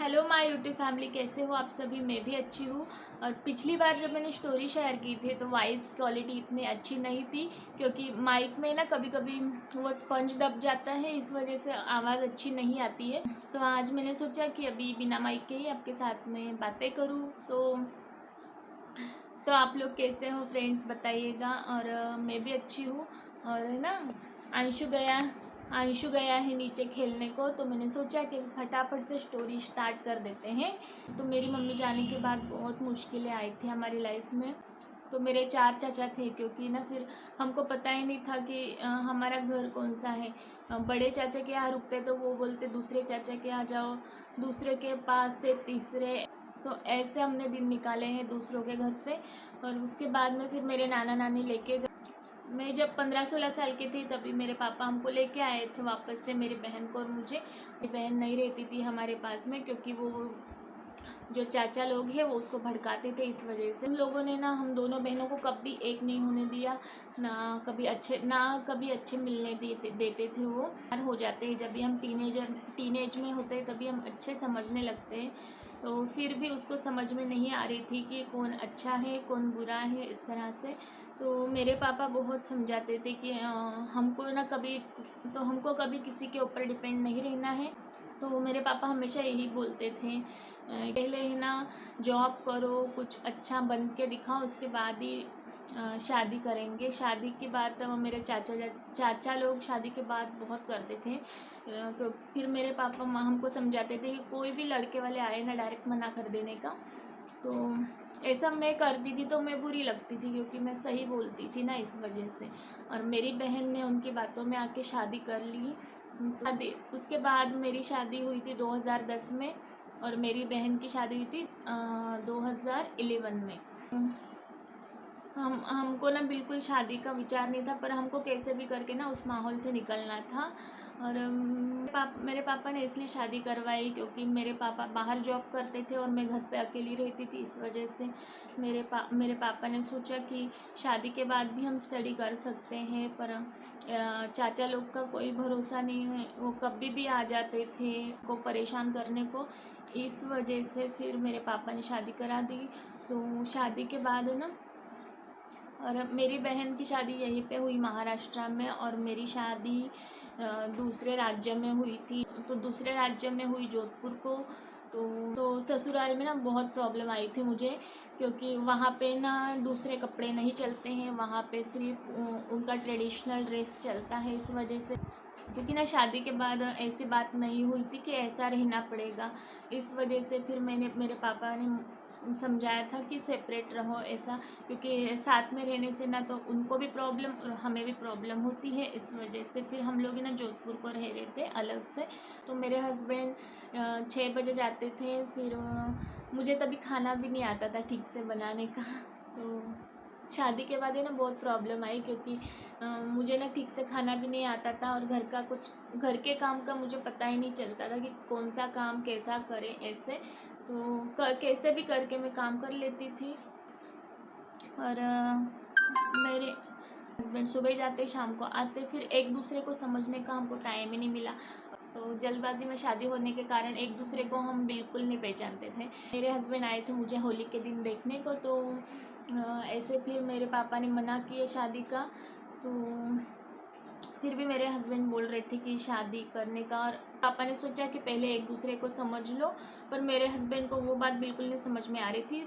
Hello my YouTube family, कैसे हो आप सभी। मैं भी अच्छी हूँ। और पिछली बार जब मैंने स्टोरी शेयर की थी तो वॉइस क्वालिटी इतनी अच्छी नहीं थी, क्योंकि माइक में ना कभी कभी वो स्पंज दब जाता है, इस वजह से आवाज़ अच्छी नहीं आती है। तो आज मैंने सोचा कि अभी बिना माइक के ही आपके साथ में बातें करूँ। तो आप लोग कैसे हो फ्रेंड्स, बताइएगा। और मैं भी अच्छी हूँ। और है ना, अंशु गया है नीचे खेलने को, तो मैंने सोचा कि फटाफट से स्टोरी स्टार्ट कर देते हैं। तो मेरी मम्मी जाने के बाद बहुत मुश्किलें आई थी हमारी लाइफ में। तो मेरे 4 चाचा थे, क्योंकि ना फिर हमको पता ही नहीं था कि हमारा घर कौन सा है। बड़े चाचा के यहाँ रुकते तो वो बोलते दूसरे चाचा के यहाँ जाओ, दूसरे के पास से तीसरे। तो ऐसे हमने दिन निकाले हैं दूसरों के घर पे। और उसके बाद में फिर मेरे नाना नानी लेके गए। मैं जब 15-16 साल की थी तभी मेरे पापा हमको लेके आए थे वापस से, मेरी बहन को और मुझे। मेरी बहन नहीं रहती थी हमारे पास में, क्योंकि वो जो चाचा लोग हैं वो उसको भड़काते थे। इस वजह से हम लोगों ने ना, हम दोनों बहनों को कभी एक नहीं होने दिया। ना कभी अच्छे मिलने देते थे। वो हो जाते हैं जब भी हम टीनेज में होते हैं, तभी हम अच्छे समझने लगते हैं। तो फिर भी उसको समझ में नहीं आ रही थी कि कौन अच्छा है कौन बुरा है, इस तरह से। तो मेरे पापा बहुत समझाते थे कि हमको कभी किसी के ऊपर डिपेंड नहीं रहना है। तो मेरे पापा हमेशा यही बोलते थे, पहले है ना जॉब करो, कुछ अच्छा बन के दिखाओ, उसके बाद ही शादी करेंगे। शादी के बाद तो मेरे चाचा लोग शादी के बाद बहुत करते थे। तो फिर मेरे पापा हमको समझाते थे कि कोई भी लड़के वाले आए ना, डायरेक्ट मना कर देने का। तो ऐसा मैं करती थी तो मैं बुरी लगती थी, क्योंकि मैं सही बोलती थी ना, इस वजह से। और मेरी बहन ने उनकी बातों में आके शादी कर ली। उसके बाद मेरी शादी हुई थी 2010 में, और मेरी बहन की शादी हुई थी 2011 में। हमको ना बिल्कुल शादी का विचार नहीं था, पर हमको कैसे भी करके ना उस माहौल से निकलना था। और मेरे पापा ने इसलिए शादी करवाई क्योंकि मेरे पापा बाहर जॉब करते थे और मैं घर पे अकेली रहती थी। इस वजह से मेरे पापा ने सोचा कि शादी के बाद भी हम स्टडी कर सकते हैं, पर चाचा लोग का कोई भरोसा नहीं है, वो कभी भी आ जाते थे को परेशान करने को। इस वजह से फिर मेरे पापा ने शादी करा दी। तो शादी के बाद है ना, और मेरी बहन की शादी यहीं पे हुई महाराष्ट्र में, और मेरी शादी दूसरे राज्य में हुई थी। तो दूसरे राज्य में हुई जोधपुर को। तो ससुराल में ना बहुत प्रॉब्लम आई थी मुझे, क्योंकि वहाँ पे ना दूसरे कपड़े नहीं चलते हैं, वहाँ पे सिर्फ उनका ट्रेडिशनल ड्रेस चलता है। इस वजह से, क्योंकि ना शादी के बाद ऐसी बात नहीं हुई थी कि ऐसा रहना पड़ेगा। इस वजह से फिर मेरे पापा ने समझाया था कि सेपरेट रहो ऐसा, क्योंकि साथ में रहने से ना तो उनको भी प्रॉब्लम और हमें भी प्रॉब्लम होती है। इस वजह से फिर हम लोग ना जोधपुर को रह रहे थे अलग से। तो मेरे हस्बैंड 6 बजे जाते थे, फिर मुझे तभी खाना भी नहीं आता था ठीक से बनाने का। तो शादी के बाद है ना बहुत प्रॉब्लम आई, क्योंकि मुझे ना ठीक से खाना भी नहीं आता था, और घर के काम का मुझे पता ही नहीं चलता था कि कौन सा काम कैसा करें ऐसे। तो कैसे भी करके मैं काम कर लेती थी। और मेरे हस्बैंड सुबह जाते शाम को आते, फिर एक दूसरे को समझने का हमको टाइम ही नहीं मिला। तो जल्दबाजी में शादी होने के कारण एक दूसरे को हम बिल्कुल नहीं पहचानते थे। मेरे हस्बैंड आए थे मुझे होली के दिन देखने को, तो ऐसे फिर मेरे पापा ने मना किया शादी का। तो फिर भी मेरे हस्बैंड बोल रहे थे कि शादी करने का, और पापा ने सोचा कि पहले एक दूसरे को समझ लो। पर मेरे हस्बैंड को वो बात बिल्कुल नहीं समझ में आ रही थी,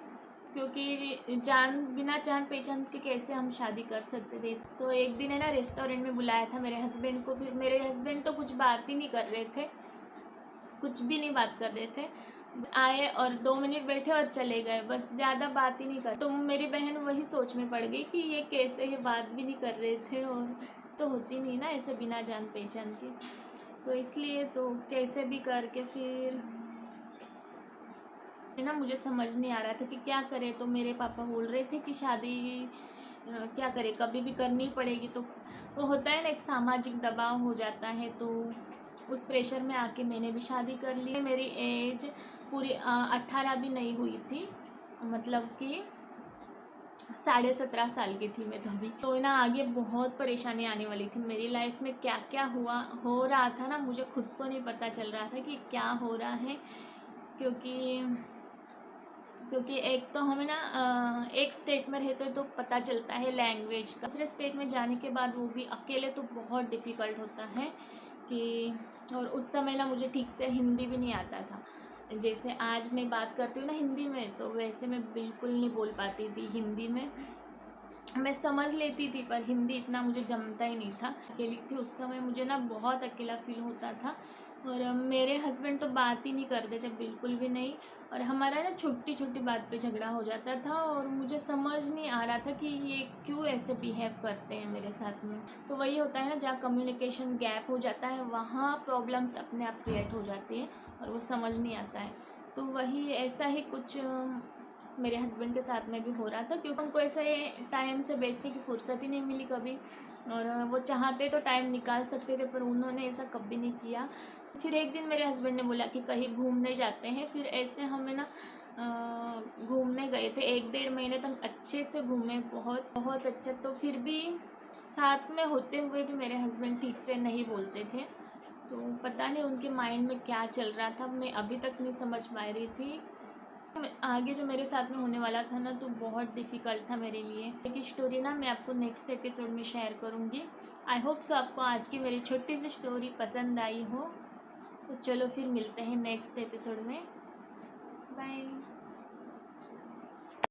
क्योंकि बिना जान पहचान के कैसे हम शादी कर सकते थे। तो एक दिन है ना रेस्टोरेंट में बुलाया था मेरे हस्बैंड को। फिर मेरे हस्बैंड तो कुछ बात ही नहीं कर रहे थे, कुछ भी नहीं बात कर रहे थे। आए और 2 मिनट बैठे और चले गए, बस, ज़्यादा बात ही नहीं कर। तो मेरी बहन वही सोच में पड़ गई कि ये कैसे है, बात भी नहीं कर रहे थे। और तो होती नहीं ना ऐसे बिना जान पहचान के। तो इसलिए तो कैसे भी करके फिर है ना, मुझे समझ नहीं आ रहा था कि क्या करें। तो मेरे पापा बोल रहे थे कि शादी क्या करें, कभी भी करनी पड़ेगी। तो वो होता है ना, एक सामाजिक दबाव हो जाता है। तो उस प्रेशर में आके मैंने भी शादी कर ली। मेरी एज पूरी 18 भी नहीं हुई थी, मतलब कि 17.5 साल की थी मैं तभी। तो ना आगे बहुत परेशानी आने वाली थी मेरी लाइफ में। क्या क्या हो रहा था ना, मुझे खुद को नहीं पता चल रहा था कि क्या हो रहा है। क्योंकि क्योंकि एक तो हमें ना एक स्टेट में रहते तो पता चलता है लैंग्वेज का, दूसरे स्टेट में जाने के बाद वो भी अकेले तो बहुत डिफ़िकल्ट होता है कि। और उस समय ना मुझे ठीक से हिंदी भी नहीं आता था। जैसे आज मैं बात करती हूँ ना हिंदी में, तो वैसे मैं बिल्कुल नहीं बोल पाती थी हिंदी में। मैं समझ लेती थी पर हिंदी इतना मुझे जमता ही नहीं था। अकेली थी उस समय, मुझे ना बहुत अकेला फील होता था। और मेरे हस्बैंड तो बात ही नहीं करते थे, बिल्कुल भी नहीं। और हमारा ना छोटी छोटी बात पे झगड़ा हो जाता था और मुझे समझ नहीं आ रहा था कि ये क्यों ऐसे बिहेव करते हैं मेरे साथ में। तो वही होता है ना, जहाँ कम्युनिकेशन गैप हो जाता है वहाँ प्रॉब्लम्स अपने आप क्रिएट हो जाती हैं और वो समझ नहीं आता है। तो वही ऐसा ही कुछ मेरे हस्बैंड के साथ में भी हो रहा था, क्योंकि उनको ऐसे टाइम से बैठने की फुर्सत ही नहीं मिली कभी। और वो चाहते तो टाइम निकाल सकते थे पर उन्होंने ऐसा कभी नहीं किया। फिर एक दिन मेरे हस्बैंड ने बोला कि कहीं घूमने जाते हैं। फिर ऐसे हमें ना घूमने गए थे, 1-1.5 महीने तक अच्छे से घूमे, बहुत बहुत अच्छा। तो फिर भी साथ में होते हुए भी मेरे हस्बैंड ठीक से नहीं बोलते थे। तो पता नहीं उनके माइंड में क्या चल रहा था, मैं अभी तक नहीं समझ पा रही थी। आगे जो मेरे साथ में होने वाला था ना, तो बहुत डिफ़िकल्ट था मेरे लिए। एक स्टोरी ना मैं आपको नेक्स्ट एपिसोड में शेयर करूँगी। आई होप सो आपको आज की मेरी छोटी सी स्टोरी पसंद आई हो। तो चलो फिर मिलते हैं नेक्स्ट एपिसोड में। बाय।